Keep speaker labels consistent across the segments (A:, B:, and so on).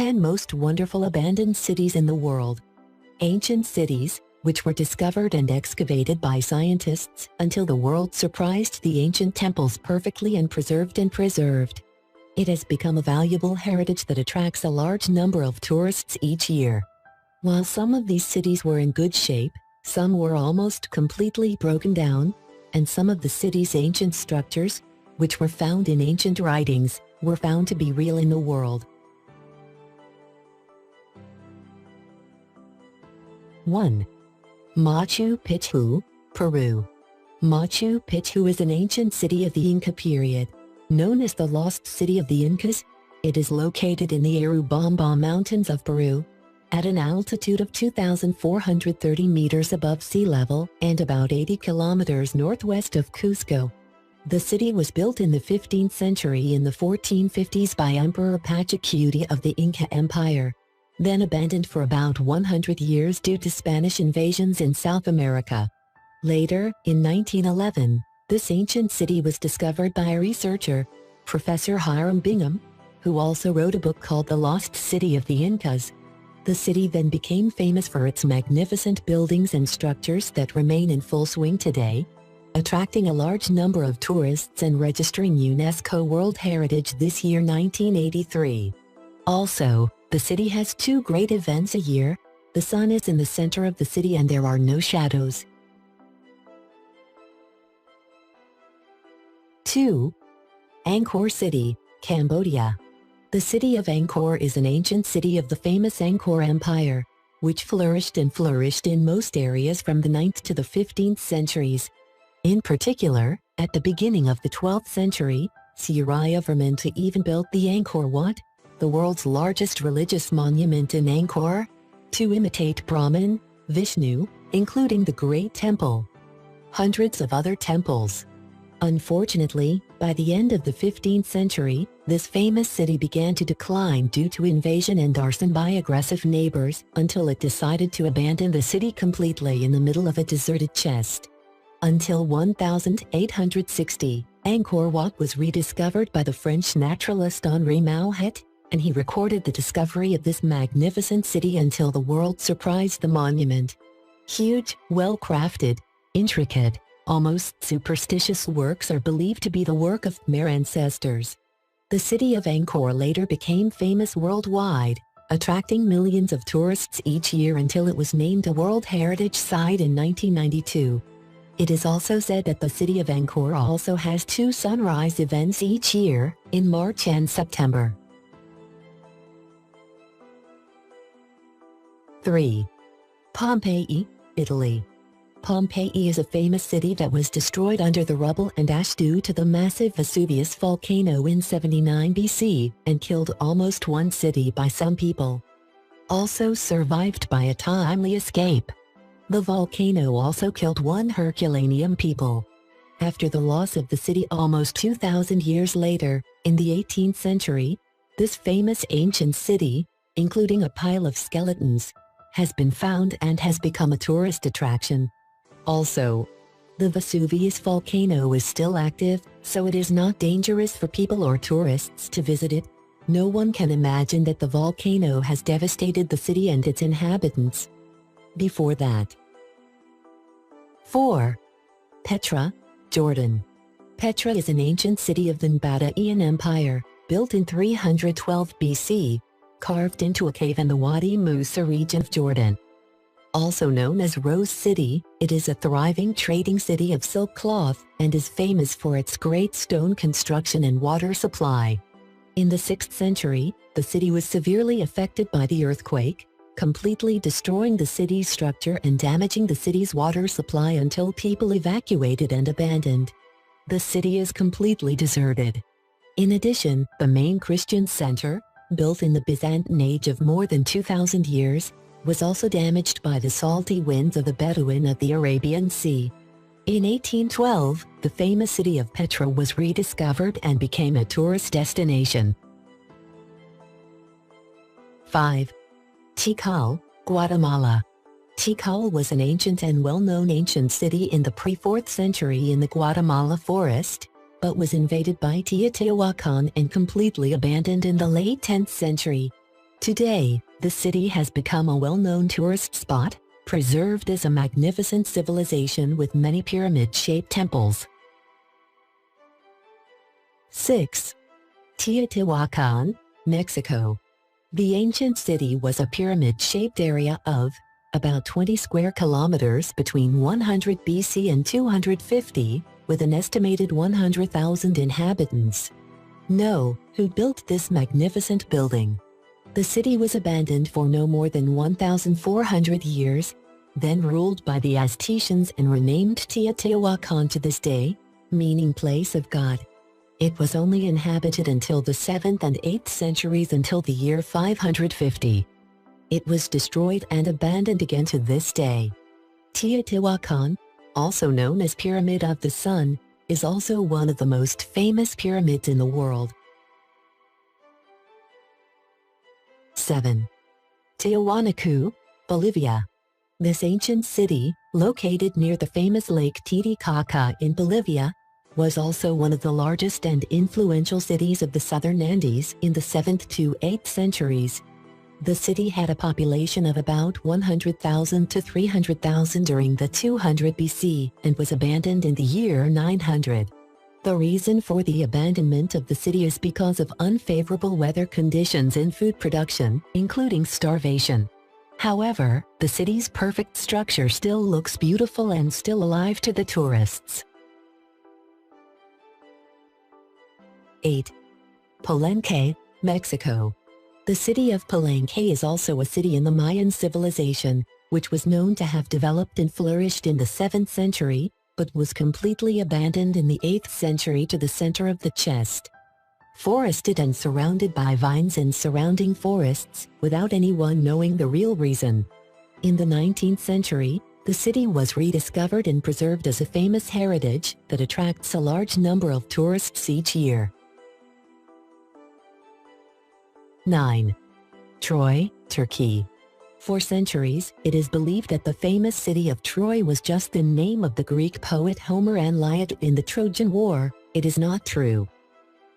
A: 10 most wonderful abandoned cities in the world. Ancient cities, which were discovered and excavated by scientists until the world surprised the ancient temples perfectly and preserved. It has become a valuable heritage that attracts a large number of tourists each year. While some of these cities were in good shape, some were almost completely broken down, and some of the city's ancient structures, which were found in ancient writings, were found to be real in the world. 1. Machu Picchu, Peru. Machu Picchu is an ancient city of the Inca period. Known as the Lost City of the Incas, it is located in the Urubamba Mountains of Peru, at an altitude of 2,430 meters above sea level and about 80 kilometers northwest of Cusco. The city was built in the 15th century in the 1450s by Emperor Pachacuti of the Inca Empire, then abandoned for about 100 years due to Spanish invasions in South America. Later, in 1911, this ancient city was discovered by a researcher, Professor Hiram Bingham, who also wrote a book called The Lost City of the Incas. The city then became famous for its magnificent buildings and structures that remain in full swing today, attracting a large number of tourists and registering UNESCO World Heritage this year 1983. Also, the city has two great events a year. The sun is in the center of the city and there are no shadows. 2. Angkor City, Cambodia. The city of Angkor is an ancient city of the famous Angkor Empire, which flourished in most areas from the 9th to the 15th centuries. In particular, at the beginning of the 12th century, Suryavarman even built the Angkor Wat, the world's largest religious monument in Angkor, to imitate Brahman, Vishnu, including the Great Temple. Hundreds of other temples. Unfortunately, by the end of the 15th century, this famous city began to decline due to invasion and arson by aggressive neighbors until it decided to abandon the city completely in the middle of a deserted chest. Until 1860, Angkor Wat was rediscovered by the French naturalist Henri Mouhet, and he recorded the discovery of this magnificent city until the world surprised the monument. Huge, well-crafted, intricate, almost superstitious works are believed to be the work of Khmer ancestors. The city of Angkor later became famous worldwide, attracting millions of tourists each year until it was named a World Heritage Site in 1992. It is also said that the city of Angkor also has two sunrise events each year, in March and September. 3. Pompeii, Italy. Pompeii is a famous city that was destroyed under the rubble and ash due to the massive Vesuvius volcano in 79 BC and killed almost one city by some people. Also survived by a timely escape. The volcano also killed one Herculaneum people. After the loss of the city almost 2,000 years later, in the 18th century, this famous ancient city, including a pile of skeletons, has been found and has become a tourist attraction. Also, the Vesuvius volcano is still active, so it is not dangerous for people or tourists to visit it. No one can imagine that the volcano has devastated the city and its inhabitants. Before that. 4. Petra, Jordan. Petra is an ancient city of the Nabataean Empire, built in 312 BC, carved into a cave in the Wadi Musa region of Jordan. Also known as Rose City, it is a thriving trading city of silk cloth and is famous for its great stone construction and water supply. In the 6th century, the city was severely affected by the earthquake, completely destroying the city's structure and damaging the city's water supply until people evacuated and abandoned. The city is completely deserted. In addition, the main Christian center, built in the Byzantine age of more than 2,000 years, was also damaged by the salty winds of the Bedouin of the Arabian Sea. In 1812, the famous city of Petra was rediscovered and became a tourist destination. 5. Tikal, Guatemala. Tikal was an ancient and well-known ancient city in the pre-4th century in the Guatemala forest, but was invaded by Teotihuacan and completely abandoned in the late 10th century. Today, the city has become a well-known tourist spot, preserved as a magnificent civilization with many pyramid-shaped temples. 6. Teotihuacan, Mexico. The ancient city was a pyramid-shaped area of about 20 square kilometers between 100 BC and 250, with an estimated 100,000 inhabitants. Know who built this magnificent building. The city was abandoned for no more than 1,400 years, then ruled by the Aztecians and renamed Teotihuacan to this day, meaning place of God. It was only inhabited until the 7th and 8th centuries until the year 550. It was destroyed and abandoned again to this day. Teotihuacan, also known as Pyramid of the Sun, is also one of the most famous pyramids in the world. 7. Tiahuanacu, Bolivia. This ancient city, located near the famous Lake Titicaca in Bolivia, was also one of the largest and influential cities of the southern Andes in the 7th to 8th centuries. The city had a population of about 100,000 to 300,000 during the 200 BC and was abandoned in the year 900. The reason for the abandonment of the city is because of unfavorable weather conditions in food production, including starvation. However, the city's perfect structure still looks beautiful and still alive to the tourists. 8. Palenque, Mexico. The city of Palenque is also a city in the Mayan civilization, which was known to have developed and flourished in the 7th century, but was completely abandoned in the 8th century to the center of the chest. Forested and surrounded by vines and surrounding forests, without anyone knowing the real reason. In the 19th century, the city was rediscovered and preserved as a famous heritage that attracts a large number of tourists each year. 9. Troy, Turkey. For centuries, it is believed that the famous city of Troy was just the name of the Greek poet Homer and Iliad in the Trojan War. It is not true.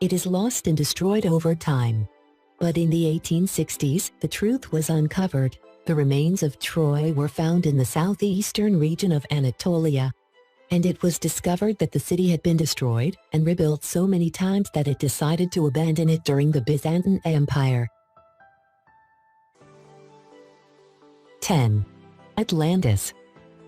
A: It is lost and destroyed over time. But in the 1860s, the truth was uncovered. The remains of Troy were found in the southeastern region of Anatolia. And it was discovered that the city had been destroyed and rebuilt so many times that it decided to abandon it during the Byzantine Empire. 10. Atlantis.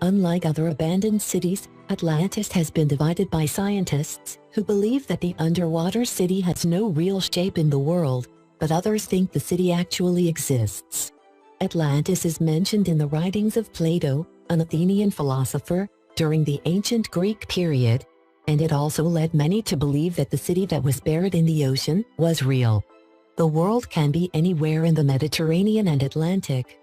A: Unlike other abandoned cities, Atlantis has been divided by scientists who believe that the underwater city has no real shape in the world, but others think the city actually exists. Atlantis is mentioned in the writings of Plato, an Athenian philosopher, during the ancient Greek period, and it also led many to believe that the city that was buried in the ocean was real. The world can be anywhere in the Mediterranean and Atlantic.